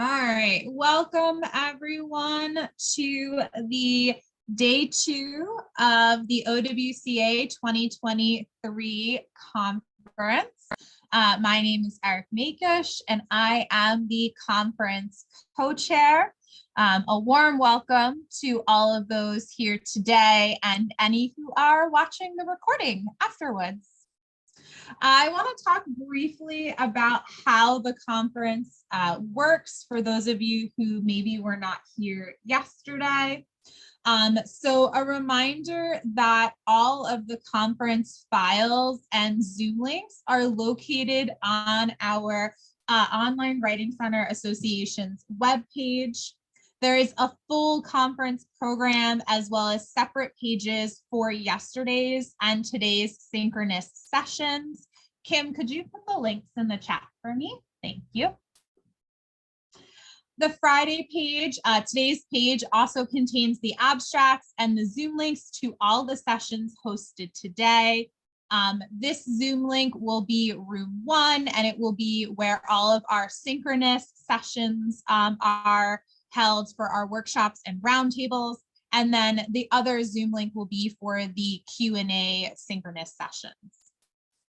All right, welcome everyone to the day 2 of the OWCA 2023 conference. My name is Eric Makish and I am the conference co-chair. A warm welcome to all of those here today and any who are watching the recording afterwards. I want to talk briefly about how the conference works for those of you who maybe were not here yesterday. So a reminder that all of the conference files and Zoom links are located on our Online Writing Center Association's webpage. There is a full conference program as well as separate pages for yesterday's and today's synchronous sessions. Kim, could you put the links in the chat for me? Thank you. The Friday page, today's page also contains the abstracts and the Zoom links to all the sessions hosted today. This Zoom link will be room 1 and it will be where all of our synchronous sessions are held for our workshops and roundtables. And then the other Zoom link will be for the Q&A synchronous sessions.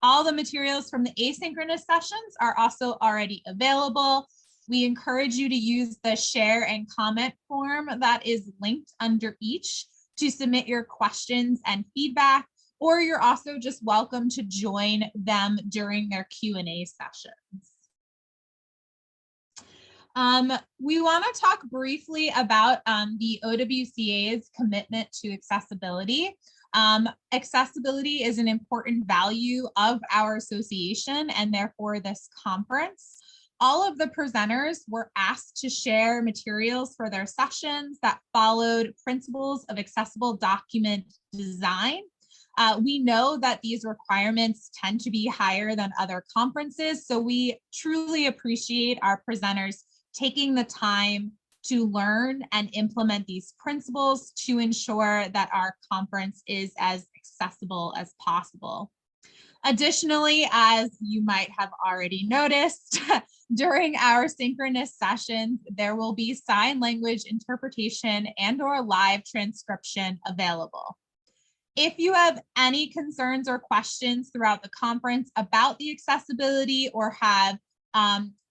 All the materials from the asynchronous sessions are also already available. We encourage you to use the share and comment form that is linked under each to submit your questions and feedback, or you're also just welcome to join them during their Q&A sessions. We want to talk briefly about the OWCA's commitment to accessibility. Accessibility is an important value of our association and therefore this conference. All of the presenters were asked to share materials for their sessions that followed principles of accessible document design. We know that these requirements tend to be higher than other conferences, so we truly appreciate our presenters taking the time to learn and implement these principles to ensure that our conference is as accessible as possible. Additionally, as you might have already noticed, during our synchronous sessions, there will be sign language interpretation and/or live transcription available. If you have any concerns or questions throughout the conference about the accessibility or have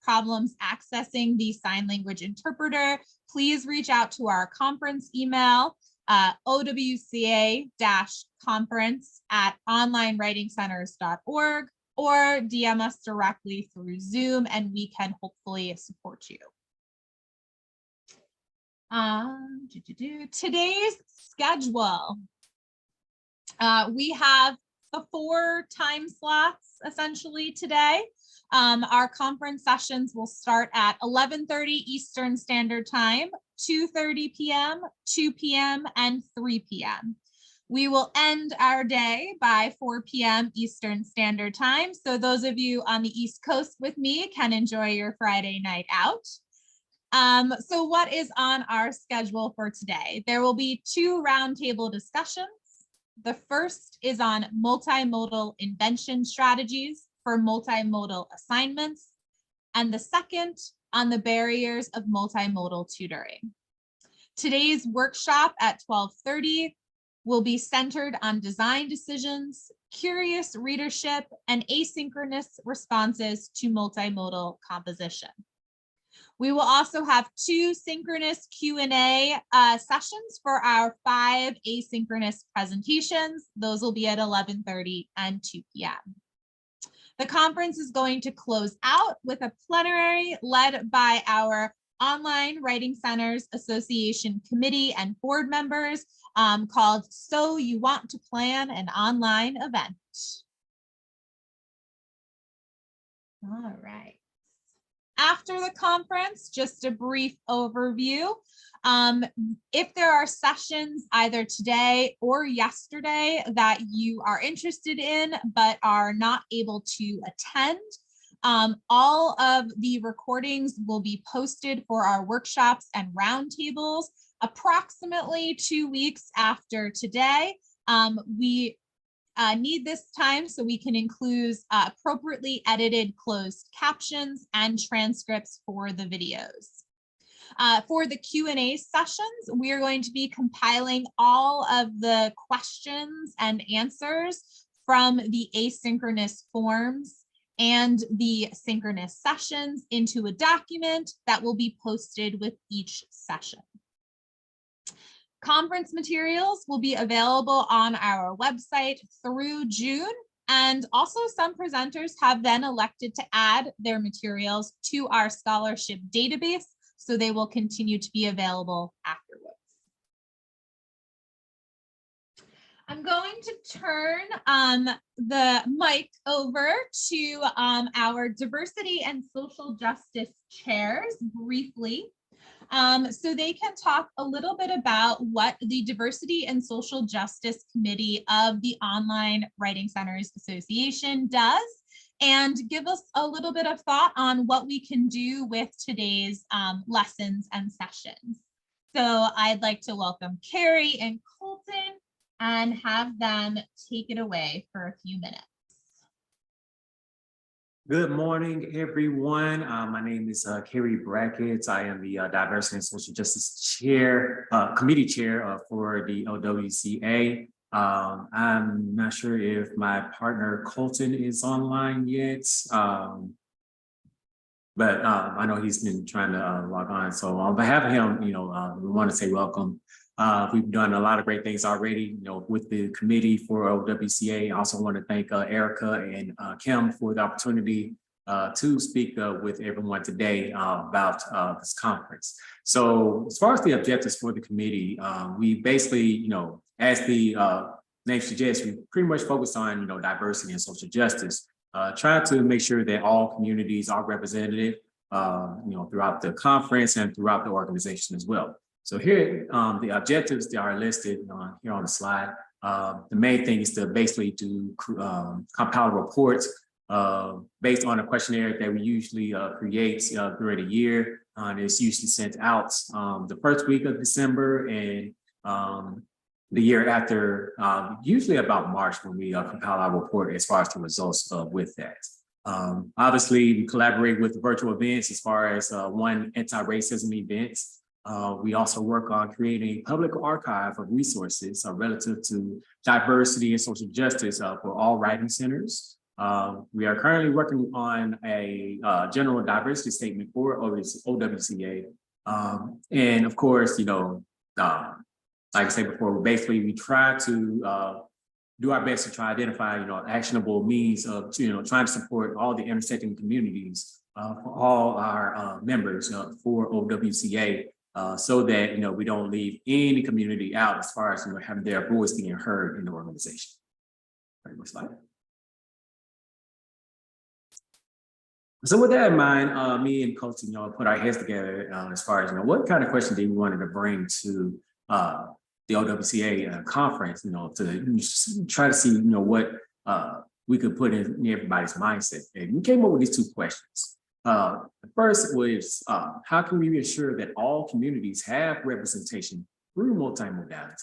problems accessing the sign language interpreter, please reach out to our conference email, owca-conference@onlinewritingcenters.org, or DM us directly through Zoom and we can hopefully support you. Today's schedule. We have the 4 time slots essentially today. Our conference sessions will start at 11:30 Eastern Standard Time, 2:30 p.m., 2 p.m., and 3 p.m. We will end our day by 4 p.m. Eastern Standard Time, so those of you on the East Coast with me can enjoy your Friday night out. So what is on our schedule for today? There will be 2 roundtable discussions. The first is on multimodal invention strategies for multimodal assignments, and the second on the barriers of multimodal tutoring. Today's workshop at 12:30 will be centered on design decisions, curious readership, and asynchronous responses to multimodal composition. We will also have 2 synchronous Q&A sessions for our 5 asynchronous presentations. Those will be at 11:30 and 2 p.m. The conference is going to close out with a plenary led by our Online Writing Centers Association committee and board members called So You Want to Plan an Online Event. All right. After the conference, just a brief overview. If there are sessions either today or yesterday that you are interested in but are not able to attend, all of the recordings will be posted for our workshops and roundtables approximately 2 weeks after today. We need this time so we can include appropriately edited closed captions and transcripts for the videos. For the Q&A sessions, we are going to be compiling all of the questions and answers from the asynchronous forms and the synchronous sessions into a document that will be posted with each session. Conference materials will be available on our website through June, and also some presenters have then elected to add their materials to our scholarship database, so they will continue to be available afterwards. I'm going to turn the mic over to our diversity and social justice chairs briefly, so they can talk a little bit about what the Diversity and Social Justice Committee of the Online Writing Centers Association does, and give us a little bit of thought on what we can do with today's lessons and sessions. So I'd like to welcome Carrie and Colton and have them take it away for a few minutes. Good morning, everyone. My name is Carrie Brackett. I am the Diversity and Social Justice Chair, Committee Chair for the OWCA. I'm not sure if my partner Colton is online yet, but I know he's been trying to log on. So on behalf of him, we want to say welcome. We've done a lot of great things already, with the committee for OWCA. I also want to thank Erica and Kim for the opportunity to speak with everyone today about this conference. So as far as the objectives for the committee, we basically, as the name suggests, we pretty much focus on, diversity and social justice, trying to make sure that all communities are represented, throughout the conference and throughout the organization as well. So here, the objectives that are listed here on the slide. The main thing is to basically compile reports based on a questionnaire that we usually create throughout the year. It's usually sent out the first week of December and the year after, usually about March, when we compile our report as far as the results with that. Obviously, we collaborate with virtual events as far as one anti-racism event. We also work on creating a public archive of resources relative to diversity and social justice for all writing centers. We are currently working on a general diversity statement for OWCA. And of course, like I said before, basically we try to do our best to try to identify, actionable means of, trying to support all the intersecting communities for all our members for OWCA. So that we don't leave any community out as far as having their voice being heard in the organization. Very much like. So with that in mind, me and Colton, put our heads together as far as what kind of question do we wanted to bring to the OWCA conference, to try to see what we could put in everybody's mindset. And we came up with these two questions. The first was, how can we ensure that all communities have representation through multimodality?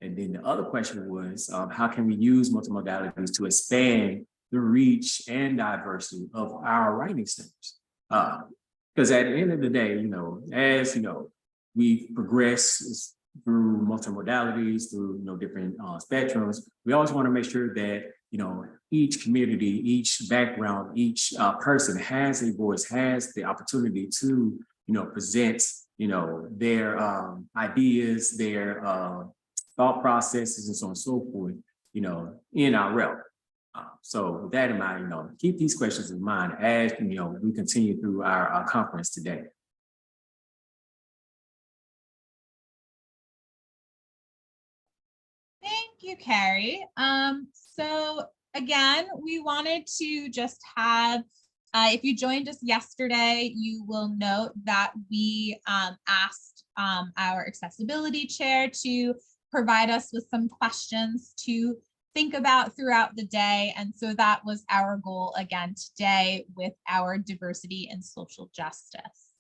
And then the other question was, how can we use multimodalities to expand the reach and diversity of our writing centers? Because at the end of the day, as we progress through multimodalities, through different spectrums, we always want to make sure that each community, each background, each person has a voice, has the opportunity to present their ideas, their thought processes, and so on and so forth, in our realm. So with that in mind, keep these questions in mind as we continue through our conference today. Thank you, Carrie. So again, we wanted to just have, if you joined us yesterday, you will note that we asked our accessibility chair to provide us with some questions to think about throughout the day. And so that was our goal again today with our diversity and social justice.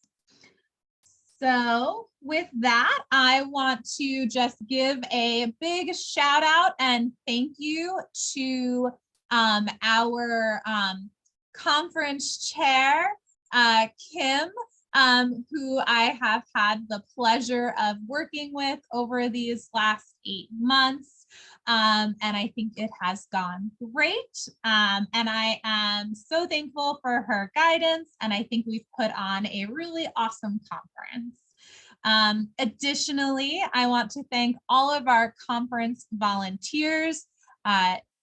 So with that, I want to just give a big shout out and thank you to our conference chair, Kim, who I have had the pleasure of working with over these last 8 months. And I think it has gone great. And I am so thankful for her guidance. And I think we've put on a really awesome conference. Additionally, I want to thank all of our conference volunteers.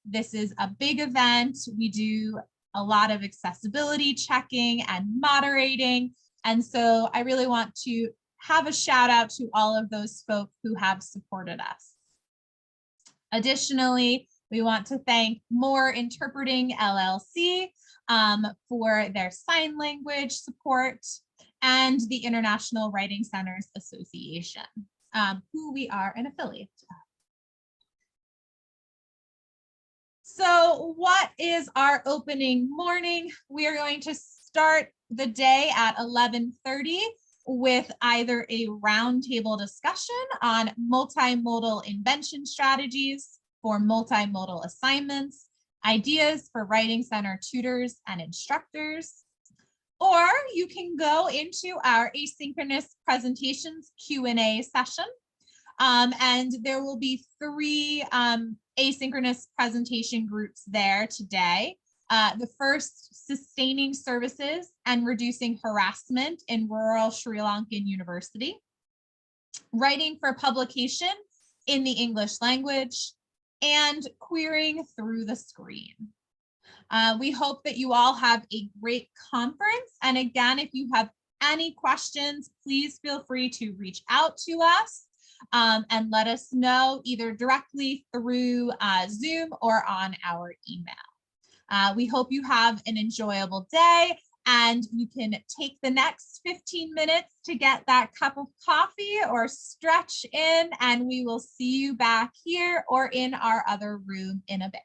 This is a big event. We do a lot of accessibility checking and moderating. And so I really want to have a shout out to all of those folks who have supported us. Additionally, we want to thank More Interpreting LLC for their sign language support, and the International Writing Centers Association, who we are an affiliate of. So what is our opening morning? We are going to start the day at 11:30 with either a roundtable discussion on multimodal invention strategies for multimodal assignments, ideas for writing center tutors and instructors, or you can go into our asynchronous presentations Q&A session. And there will be 3 asynchronous presentation groups there today. The first, sustaining services and reducing harassment in rural Sri Lankan University, writing for publication in the English language, and querying through the screen. We hope that you all have a great conference. And again, if you have any questions, please feel free to reach out to us and let us know either directly through Zoom or on our email. We hope you have an enjoyable day, and you can take the next 15 minutes to get that cup of coffee or stretch in, and we will see you back here or in our other room in a bit.